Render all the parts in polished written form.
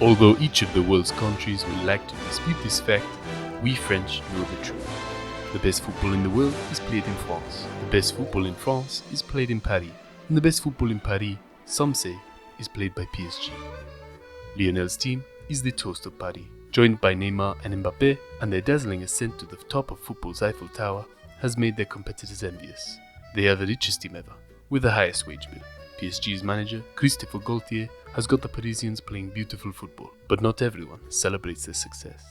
Although each of the world's countries would like to dispute this fact, we French know the truth. The best football in the world is played in France. The best football in France is played in Paris. And the best football in Paris, some say, is played by PSG. Lionel's team is the toast of Paris. Joined by Neymar and Mbappe, and their dazzling ascent to the top of football's Eiffel Tower has made their competitors envious. They are the richest team ever, with the highest wage bill. PSG's manager, Christophe Galtier, has got the Parisians playing beautiful football, but not everyone celebrates their success.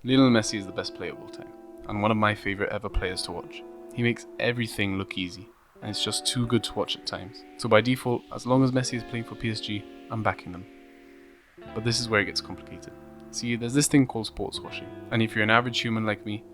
Lionel Messi is the best player of all time, and one of my favourite ever players to watch. He makes everything look easy, and it's just too good to watch at times. So by default, as long as Messi is playing for PSG, I'm backing them. But this is where it gets complicated. See, there's this thing called sportswashing, and if you're an average human like me,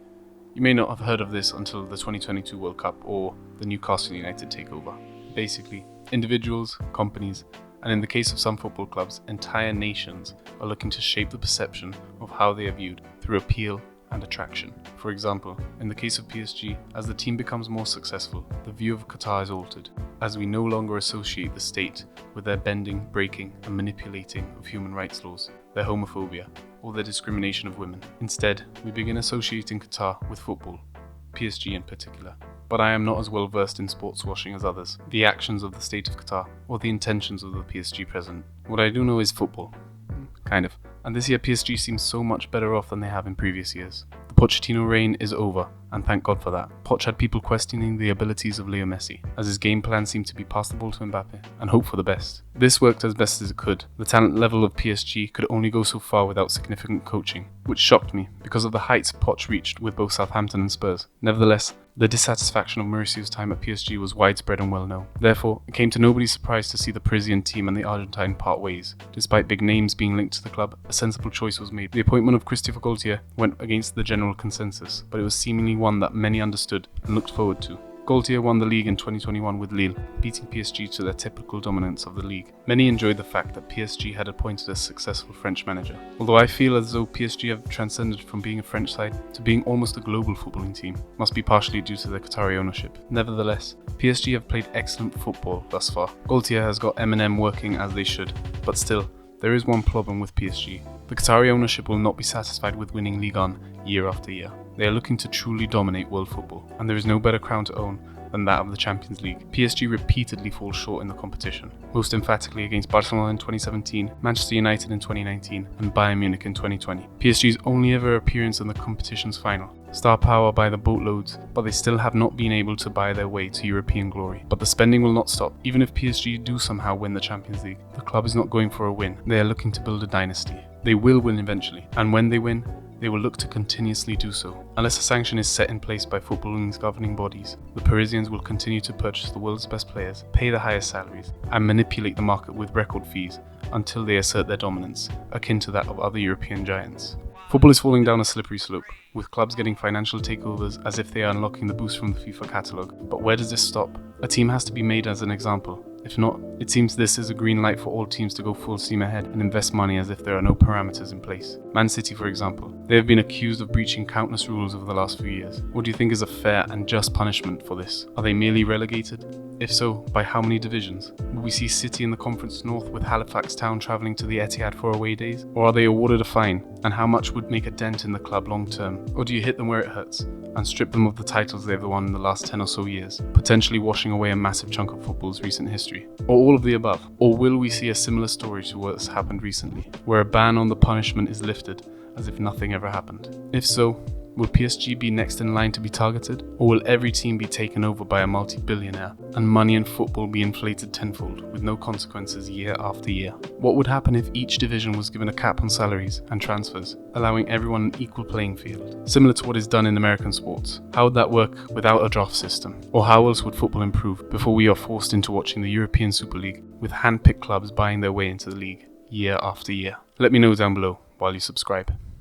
you may not have heard of this until the 2022 World Cup or the Newcastle United takeover. Basically, individuals, companies, and in the case of some football clubs, entire nations are looking to shape the perception of how they are viewed through appeal and attraction. For example, in the case of PSG, as the team becomes more successful, the view of Qatar is altered, as we no longer associate the state with their bending, breaking, and manipulating of human rights laws, their homophobia, or their discrimination of women. Instead, we begin associating Qatar with football, PSG in particular. But I am not as well versed in sports washing as others, the actions of the state of Qatar, or the intentions of the PSG president. What I do know is football. Kind of. And this year PSG seems so much better off than they have in previous years. The Pochettino reign is over, and thank God for that. Poch had people questioning the abilities of Leo Messi, as his game plan seemed to be pass the ball to Mbappe, and hope for the best. This worked as best as it could. The talent level of PSG could only go so far without significant coaching, which shocked me, because of the heights Poch reached with both Southampton and Spurs. Nevertheless, the dissatisfaction of Mauricio's time at PSG was widespread and well known. Therefore, it came to nobody's surprise to see the Parisian team and the Argentine part ways. Despite big names being linked to the club, a sensible choice was made. The appointment of Christophe Galtier went against the general consensus, but it was seemingly one that many understood and looked forward to. Galtier won the league in 2021 with Lille, beating PSG to their typical dominance of the league. Many enjoyed the fact that PSG had appointed a successful French manager, although I feel as though PSG have transcended from being a French side to being almost a global footballing team, must be partially due to their Qatari ownership. Nevertheless, PSG have played excellent football thus far. Galtier has got M&M working as they should, but still, there is one problem with PSG. The Qatari ownership will not be satisfied with winning Ligue 1 year after year. They are looking to truly dominate world football, and there is no better crown to own than that of the Champions League. PSG repeatedly falls short in the competition, most emphatically against Barcelona in 2017, Manchester United in 2019, and Bayern Munich in 2020. PSG's only ever appearance in the competition's final. Star power by the boatloads, but they still have not been able to buy their way to European glory. But the spending will not stop. Even if PSG do somehow win the Champions League, the club is not going for a win. They are looking to build a dynasty. They will win eventually, and when they win, they will look to continuously do so. Unless a sanction is set in place by footballing's governing bodies, the Parisians will continue to purchase the world's best players, pay the highest salaries, and manipulate the market with record fees until they assert their dominance, akin to that of other European giants. Football is falling down a slippery slope, with clubs getting financial takeovers as if they are unlocking the boost from the FIFA catalogue. But where does this stop? A team has to be made as an example. If not, it seems this is a green light for all teams to go full steam ahead and invest money as if there are no parameters in place. Man City, for example, they have been accused of breaching countless rules over the last few years. What do you think is a fair and just punishment for this? Are they merely relegated? If so, by how many divisions? Will we see City in the Conference North with Halifax Town travelling to the Etihad for away days? Or are they awarded a fine? And how much would make a dent in the club long term? Or do you hit them where it hurts and strip them of the titles they've won in the last 10 or so years, potentially washing away a massive chunk of football's recent history? Or all of the above? Or will we see a similar story to what's happened recently, where a ban on the punishment is lifted as if nothing ever happened? If so, will PSG be next in line to be targeted? Or will every team be taken over by a multi-billionaire and money in football be inflated tenfold with no consequences year after year? What would happen if each division was given a cap on salaries and transfers, allowing everyone an equal playing field, similar to what is done in American sports? How would that work without a draft system? Or how else would football improve before we are forced into watching the European Super League with hand-picked clubs buying their way into the league year after year? Let me know down below while you subscribe.